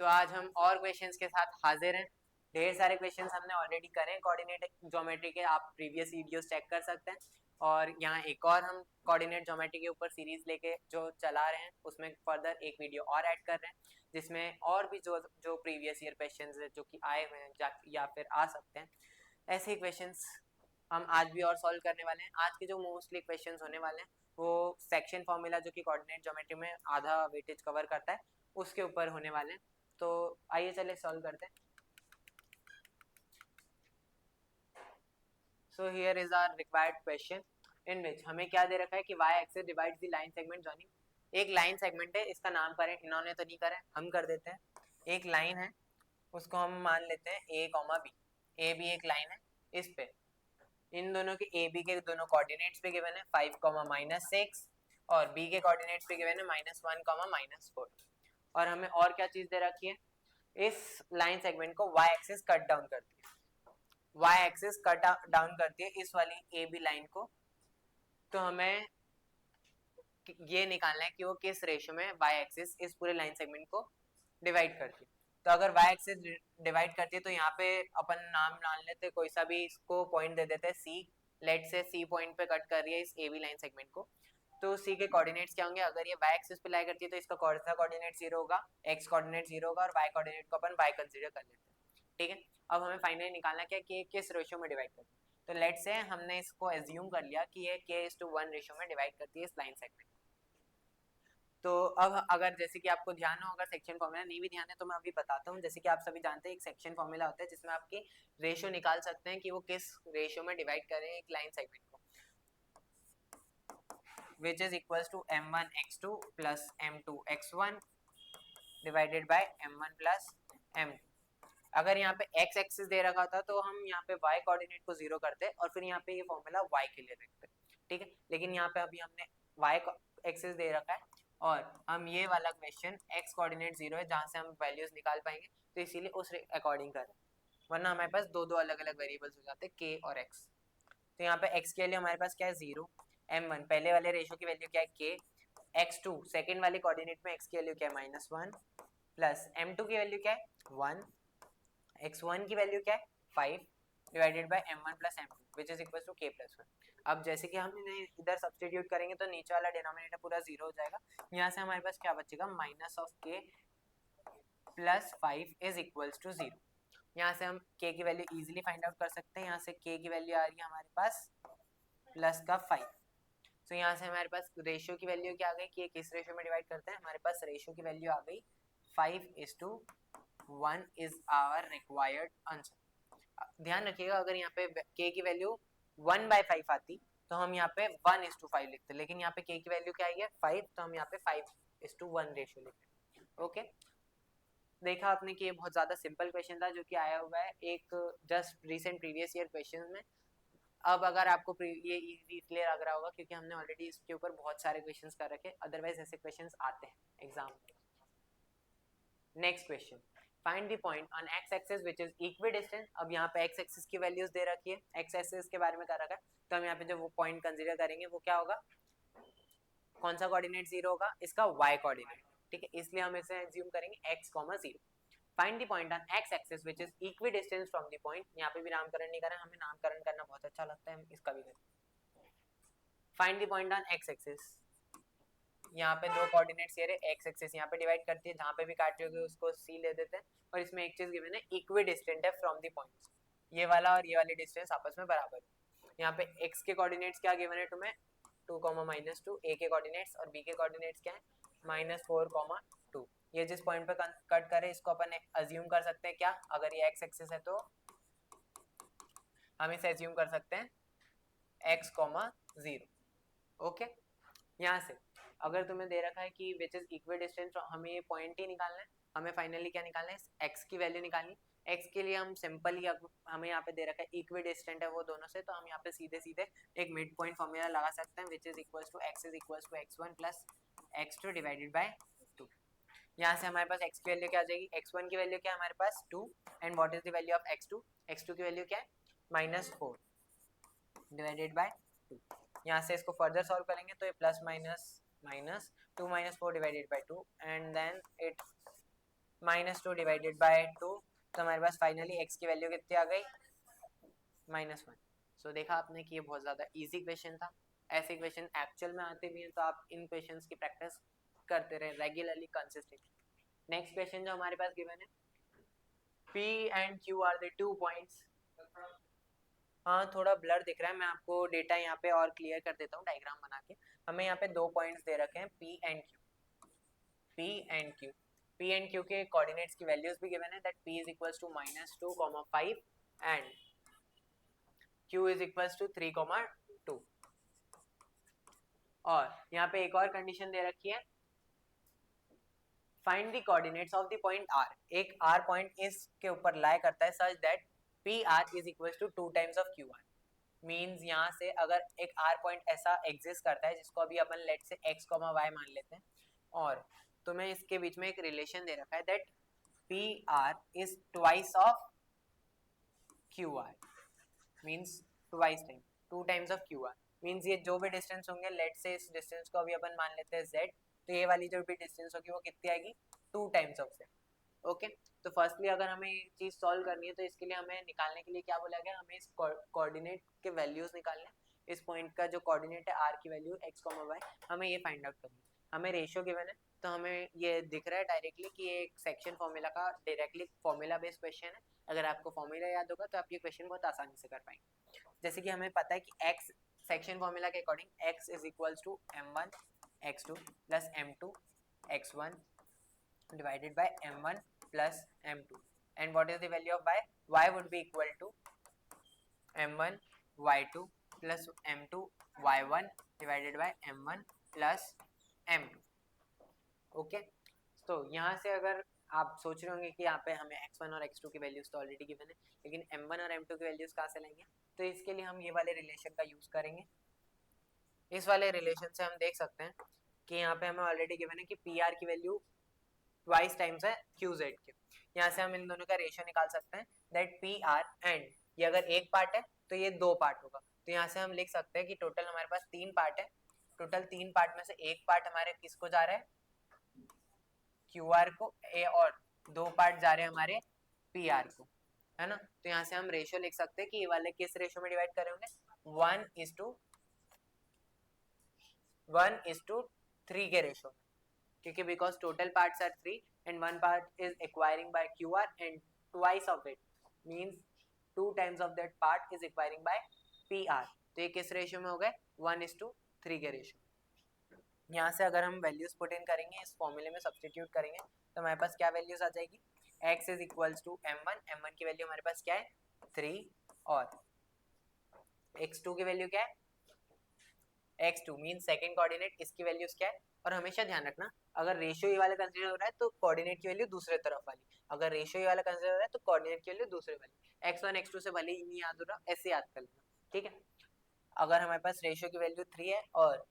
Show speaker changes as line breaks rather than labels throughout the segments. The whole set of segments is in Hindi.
तो आज हम और क्वेश्चंस के साथ हाजिर हैं। ढेर सारे क्वेश्चंस हमने ऑलरेडी करे हैं कोऑर्डिनेट ज्योमेट्री के, आप प्रीवियस वीडियोस चेक कर सकते हैं। और यहाँ एक और हम कोऑर्डिनेट ज्योमेट्री के ऊपर सीरीज लेके जो चला रहे हैं, उसमें फर्दर एक वीडियो और ऐड कर रहे हैं जिसमें और भी जो जो प्रीवियस ईयर क्वेश्चंस है जो कि आए हुए हैं या फिर आ सकते हैं, ऐसे ही क्वेश्चंस हम आज भी और सॉल्व करने वाले हैं। आज के जो मोस्टली क्वेश्चंस होने वाले हैं वो सेक्शन फॉर्मूला, जो कि कोऑर्डिनेट ज्योमेट्री में आधा वेटेज कवर करता है, उसके ऊपर होने वाले हैं। तो आइए चले सॉल्व करते हैं। So here is our required question in which हमें क्या दे रखा है कि y axis divides the line segment joining. एक लाइन सेगमेंट है, इसका नाम करें, इन्होंने तो नहीं करें, हम कर देते हैं। एक लाइन है, उसको हम मान लेते हैं a comma B. A B एक लाइन है, इस पे इन दोनों के ए बी के दोनों कोऑर्डिनेट्स पे गिवन है 5 कॉमा -6 और बी के कोऑर्डिनेट्स पे गिवन है -1 कॉमा -4। और हमें और क्या चीज दे रखी है, इस लाइन सेगमेंट को y एक्सिस कट डाउन करती है, y एक्सिस कट डाउन करती है इस वाली ए बी लाइन को। तो हमें ये निकालना है कि वो किस रेशियो में y एक्सिस इस पूरे लाइन सेगमेंट को डिवाइड करती है। तो अगर y एक्सिस डिवाइड करती है तो यहाँ पे अपन नाम मान लेते, कोई सा भी इसको पॉइंट दे देते हैं c। लेट से c पॉइंट पे कट कर रही है इस ए बी लाइन सेगमेंट को, तो c के कोऑर्डिनेट्स क्या होंगे। अगर ये y एक्सिस पे लाई करती है तो इसका कौन सा कोऑर्डिनेट 0 होगा, x कोऑर्डिनेट 0 होगा और y कोऑर्डिनेट को अपन y कंसीडर कर लेते हैं। ठीक है, अब हमें फाइनली निकालना क्या कि किस रेशियो में डिवाइड करती है। तो लेट से हमने इसको एज्यूम कर लिया कि ये k:1 रेशियो में डिवाइड करती है इस लाइन सेगमेंट। तो अब अगर जैसे कि आपको ध्यान हो, अगर सेक्शन फॉर्मूला नहीं भी ध्यान है तो मैं अभी बताता हूँ। जैसे कि आप सभी जानते हैं एक सेक्शन फॉर्मूला होता है जिसमें आपकी रेशियो निकाल सकते हैं कि वो किस रेशियो में डिवाइड कर रहे हैं एक लाइन सेगमेंट को, which is equals to m1x2 plus m2x1 divided by m1 plus m2। अगर यहाँ पे x एक्सिस दे रखा था तो हम यहाँ पे y कोऑर्डिनेट को 0 करते और फिर यहाँ पे ये फॉर्मूला y के लिए रखते। ठीक है, लेकिन यहाँ पे अभी हमने y एक्सिस दे रखा है और हम ये वाला क्वेश्चन x कोऑर्डिनेट 0 है जहां से हम वैल्यूज निकाल पाएंगे, तो इसीलिए उस अकॉर्डिंग कर रहे हैं, वरना हमारे पास दो दो अलग अलग वेरिएबल्स हो जाते k और x। तो यहाँ पे x के लिए हमारे पास क्या है 0, m1 पहले वाले रेशियो की वैल्यू क्या है k, x2 सेकेंड वाले कोऑर्डिनेट में x की वैल्यू क्या है -1 प्लस m2 की वैल्यू क्या है 1, x1 की वैल्यू क्या है 5 divided by m1 plus m2 which is equal to k plus 1। अब जैसे कि हम इन्हें इधर सब्सटीट्यूट करेंगे तो नीचे वाला डिनोमिनेटर पूरा 0 हो जाएगा। यहाँ से हमारे पास क्या बचेगा minus of k plus 5 is equals to 0। यहाँ से हम k की वैल्यू इजीली फाइंड आउट कर सकते हैं। यहाँ से k की वैल्यू आ रही है हमारे पास प्लस का 5। तो यहाँ से हमारे पास रेशियो की वैल्यू क्या आ गई कि किस रेशियो में डिवाइड करते हैं, हमारे पास रेशियो की वैल्यू आ गई 5:1 इज आवर रिक्वायर्ड आंसर। ध्यान रखिएगा अगर यहाँ पे k की वैल्यू 1/5 आती तो हम यहाँ पे 1:5 लिखते, लेकिन यहाँ पे k की वैल्यू क्या आई है 5, तो हम यहाँ पे 5:1 रेशियो लिखते। ओके, देखा आपने कि ये बहुत ज्यादा सिंपल क्वेश्चन था जो कि आया हुआ है एक just recent previous year question में। अब अगर आपको ये इजी इसलिए लग रहा होगा क्योंकि हमने ऑलरेडी इसके ऊपर बहुत सारे क्वेश्चंस कर रखे, अदरवाइज ऐसे क्वेश्चंस आते हैं एग्जाम में। Next question, find the point on x axis which is equidistant. अब यहाँ पे x एक्सिस की वैल्यूज दे रखी है, x एक्सिस के बारे में कर रखा है, तो हम यहाँ पे जो वो पॉइंट कंसीडर करेंगे वो क्या होगा, कौन सा कोऑर्डिनेट 0 होगा, इसका y कोऑर्डिनेट। ठीक है, इसलिए हम इसे एज्यूम करेंगे x, 0। Find the point on x axis which is equidistant from the point. यहाँ पे भी नामकरण नहीं करें, हमें नामकरण करना बहुत अच्छा लगता है, इसका भी करें। Find the point on x axis, यहाँ पे दो कोऑर्डिनेट्स ये रहे, x एक्सिस यहाँ पे डिवाइड करती है, जहाँ पे भी काटे होगे उसको c ले देते हैं। और इसमें एक चीज गिवन है इक्विडिस्टेंट है फ्रॉम द पॉइंट्स, ये वाला और ये वाली डिस्टेंस आपस में बराबर है। यहाँ पे x के कोऑर्डिनेट्स क्या गिवन है तुम्हें 2, -2, a के कोऑर्डिनेट्स और b के कोऑर्डिनेट्स क्या है -4, 2। ये जिस पॉइंट पे कट करे इसको अपन अज्यूम कर सकते हैं क्या, अगर ये x एक्सिस है तो हम इसे अज्यूम कर सकते हैं x, 0। ओके, यहाँ से अगर तुम्हें दे रखा है कि विच इज इक्विडिस्टेंट, हमें ये पॉइंट ही निकालना है, हमें फाइनली क्या निकालना है x की वैल्यू निकालनी। x के लिए हम सिंपल ही, हमें यहाँ पे दे रखा है इक्विडिस्टेंट है वो दोनों से, तो हम यहाँ पे सीधे सीधे एक मिड पॉइंट फॉर्मूला लगा सकते हैं which is equals to x is equals to x1 plus x2 divided by 2। यहाँ से हमारे पास x की वैल्यू क्या आ जाएगी, x1 की वैल्यू क्या है हमारे पास 2 and what is the value of x2, x2 की वैल्यू क्या है -4 डिवाइडेड बाय 2। यहाँ से इसको फर्दर सॉल्व करेंगे तो ये plus minus minus 2 - 4 divided by 2 and then it -2 divided by 2, तो हमारे पास फाइनली x की वैल्यू कितनी आ गई, -1। सो देखा आपने कि ये बहुत ज़्यादा इजी क्वेश्चन था। ऐसे क्वेश्चन एक्चुअल में आते भी हैं, तो आप इन क्वेश्चंस की प्रैक्टिस करते रहे रेगुलरली, कंसिस्टेंटली। नेक्स्ट क्वेश्चन जो हमारे पास गिवन है, P and Q are the 2 points। हाँ थोड़ा ब्लर दिख रहा है, मैं आपको डेटा यहाँ पे और क्लियर कर देता हूँ डायग्राम बना के। हमें यहाँ पे 2 पॉइंट्स दे रखे हैं P and Q। P and Q, P and Q के कोऑर्डिनेट्स की वैल्यूज भी गिवन है, that P is equals to -2, 5 and Q is equals to 3, 2। और यहाँ पे एक और कंडीशन दे रखी है, find the coordinates of the point R। एक R पॉइंट इसके ऊपर लाई करता है such that PR is equals to 2 times of QR। Means यहाँ से अगर एक R पॉइंट ऐसा एग्जिस्ट करता है जिसको अभी अपन लेट से x, y मान लेते हैं, और तुम्हें इसके बीच में एक रिलेशन दे रखा है that PR is twice of QR, means twice time, 2 times of QR। Means ये जो भी डिस्टेंस होंगे, लेट से इस डिस्टेंस को अभी अपन मान लेते हैं z, तो ये वाली जो भी डिस्टेंस होगी वो कितनी आएगी, 2 times of z। ओके, तो फर्स्टली अगर हमें ये चीज सॉल्व करनी है, तो इसके लिए हमें निकालने के लिए क्या बोला गया, हमें इस कोऑर्डिनेट के वैल्यूज निकालने, इस पॉइंट का जो कोऑर्डिनेट है r की वैल्यू x, y, हमें ये फाइंड आउट करनी है। हमें रेशियो गिवन है, तो हमें ये दिख रहा है डायरेक्टली कि ये एक सेक्शन फॉर्मूला का डायरेक्टली फॉर्मूला बेस्ड क्वेश्चन है। अगर आपको फॉर्मूला याद होगा तो आप ये क्वेश्चन बहुत आसानी से कर पाएंगे। जैसे कि हमें पता है कि x सेक्शन फॉर्मूला के according x is equals to m1 x2 plus m2 x1 divided by m1 plus m2, and what is the value of y would be equal to m1 y2 plus m2 y1 divided by m1 plus m2। Okay, तो यहाँ से अगर आप सोच रहे होंगे कि यहाँ पे हमें x1 और x2 की वैल्यूज तो ऑलरेडी गिवन है, लेकिन m1 और m2 की वैल्यूज कहाँ से लेंगे, तो इसके लिए हम ये वाले रिलेशन का यूज करेंगे। इस वाले रिलेशन से हम देख सकते हैं कि यहाँ पे हमें ऑलरेडी गिवन है कि PR की वैल्यू ट्वाइस टाइम्स है QZ के। यहाँ से हम इन दोनों का रेशियो निकाल सकते हैं दैट PR एंड ये अगर एक पार्ट है तो ये 2 पार्ट होगा, तो यहाँ से हम लिख सकते हैं कि टोटल हमारे पास 3 पार्ट है। टोटल 3 पार्ट में से एक पार्ट हमारे किसको जा रहा है, QR को, और 2 पार्ट जा रहे हैं हमारे PR को, है ना। तो यहाँ से हम रेशियो लिख सकते हैं कि ये वाले किस रेशियो में डिवाइड करे होंगे, 1:3 के रेशियो में, क्योंकि because total parts are 3 and one part is acquiring by QR and twice of it means 2 times of that part is acquiring by PR। तो ये किस रेशियो में हो गए, 1:3 के रेशियो। यहाँ से अगर हम वैल्यूज पुट इन करेंगे, इस फॉर्मूले में सब्सटीट्यूट करेंगे, तो हमारे पास क्या वैल्यूज आ जाएगी, x is equals to m1 की वैल्यू हमारे पास क्या है 3, और x2 की वैल्यू क्या है x2 मीन सेकंड कोऑर्डिनेट, इसकी वैल्यूज क्या है। और हमेशा ध्यान रखना, अगर रेशियो ये वाला कंसीडर हो रहा है तो कोऑर्डिनेट की वैल्यू दूसरे तरफ वाली, अगर रेशियो ये वाला कंसीडर हो रहा है तो कोऑर्डिनेट की वैल्यू दूसरे वाली। x1 x2 से भले ही नहीं याद हो रहा, ऐसे याद कर लेना, ठीक है। अगर हमारे पास रेशियो की वैल्यू 3 है और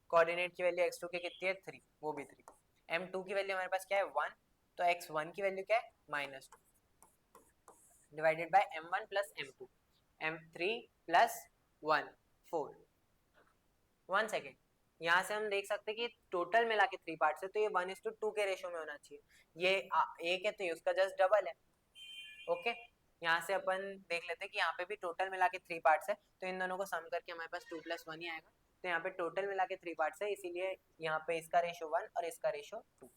कोऑर्डिनेट की वैल्यू x2 की कितनी है 3, वो भी 3, m2 की वैल्यू हमारे पास क्या है 1, तो x1 की वैल्यू क्या है -2 divided by m1 plus m2, m3 plus 1 4। 1 second, यहाँ से हम देख सकते हैं कि टोटल मिला के 3 पार्ट्स है, तो ये 1:2 के रेशियो में होना चाहिए। ये एक है तो ये उसका जस्ट डबल है। ओके, यहाँ से अपन देख लेते हैं कि यहाँ पे भी टोटल मिला के 3 पार्ट्स है, तो इन दोनों को सम करके हमारे पास 2 + 1 ही आएगा। तो यहाँ पे टोटल मिला के 3 पार्ट्स है, इसीलिए यहाँ पे इसका रेशियो 1 और इसका रेशियो 2,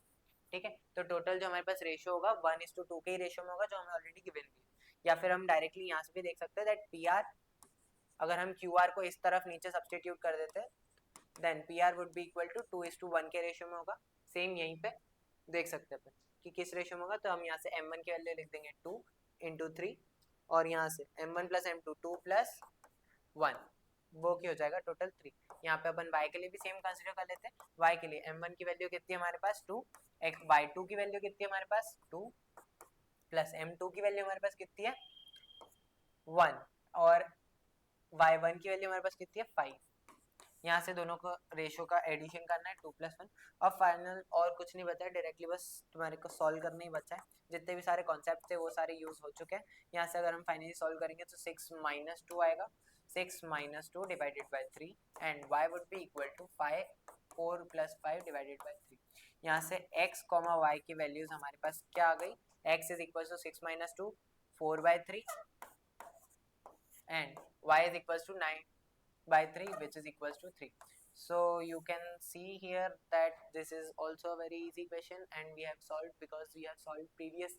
ठीक है। तो टोटल जो हमारे पास रेशियो होगा 1:2 के रेशियो में होगा, जो हमें ऑलरेडी गिवन भी है। या फिर हम डायरेक्टली यहाँ से भी देख सकते हैं दैट PR, अगर हम QR को इस तरफ नीचे सब्सटीट्यूट कर देते हैं, then PR would be equal to 2:1 के रेशियो में होगा। सेम यहीं पे देख सकते हैं अपन कि किस रेशियो में होगा, तो हम यहाँ से m1 की वैल्यू लिख देंगे 2 × 3, और यहाँ से m1 + m2 2 + 1, वो क्या हो जाएगा टोटल 3। यहाँ पे अपन y के लिए भी सेम कंसीडर कर लेते हैं। y के लिए m1 की वैल्यू कितनी है हमारे पास 2, y2 की वैल्यू कितनी है हमारे पास 2, प्लस m2 की वैल्यू हमारे पास कितनी है 1, और y1 की वैल्यू हमारे पास कितनी है 5। यहाँ से दोनों को रेशियो का एडिशन करना है 2 + 1, और फाइनल और कुछ नहीं बचा है, डायरेक्टली बस तुम्हारे को सॉल्व करना ही बचा है। जितने भी सारे कॉन्सेप्ट थे वो सारे यूज हो चुके हैं। यहाँ से अगर हम फाइनली सॉल्व करेंगे तो 6 - 2 आएगा, 6 - 2 divided by 3 and y would be equal to 4 + 5 divided by 3। यहाँ से x, y की वैल्यूज हमारे पास क्या आ गई, x is equal to 6 minus 2 4/3 and y is equals to 9/3 which is equals to 3. So you can see here that this is also a very easy question and we have solved because we have solved previous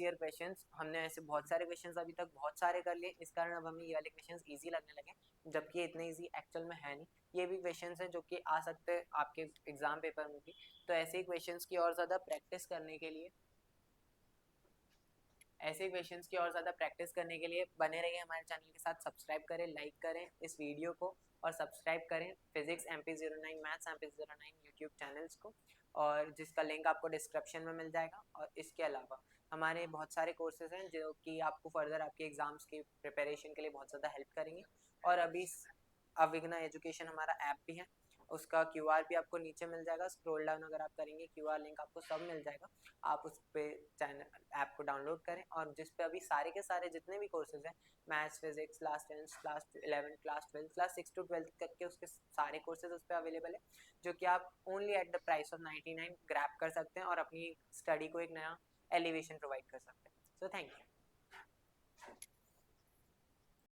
year questions. हमने ऐसे बहुत सारे questions अभी तक बहुत सारे कर लिए, इस कारण अब हमें ये वाले questions easy लगने लगे, जबकि इतने easy actual में है नहीं. ये भी questions हैं जो कि आ सकते हैं आपके एग्जाम पेपर में भी. तो ऐसे ही questions की और ज़्यादा प्रैक्टिस करने के लिए बने रहिए हमारे चैनल के साथ. सब्सक्राइब करें, लाइक करें इस वीडियो को और सब्सक्राइब करें physics MP09, maths MP09 YouTube channels को, और जिसका लिंक आपको डिस्क्रिप्शन में मिल जाएगा. और इसके अलावा हमारे बहुत सारे कोर्सेज हैं जो कि आपको फर्दर आपके एग्जाम्स की प्रिपरेशन के लिए बहुत ज़्यादा हेल्प करेंगे. और अभी अविघ्ना एजुकेशन हमारा ऐप भी है, उसका QR भी आपको नीचे मिल जाएगा. स्क्रॉल डाउन अगर आप करेंगे QR लिंक आपको सब मिल जाएगा. आप उस पे चैनल ऐप को डाउनलोड करें और जिस पे अभी सारे के सारे जितने भी कोर्सेज हैं, maths, physics, class 10, class 11, class 12, class 6 to 12 तक के उसके सारे कोर्सेज उस पर अवेलेबल है, जो कि आप only at the price of 99 grab कर सकते हैं और अपनी स्टडी को एक नया एलिवेशन प्रोवाइड कर सकते हैं. So thank you.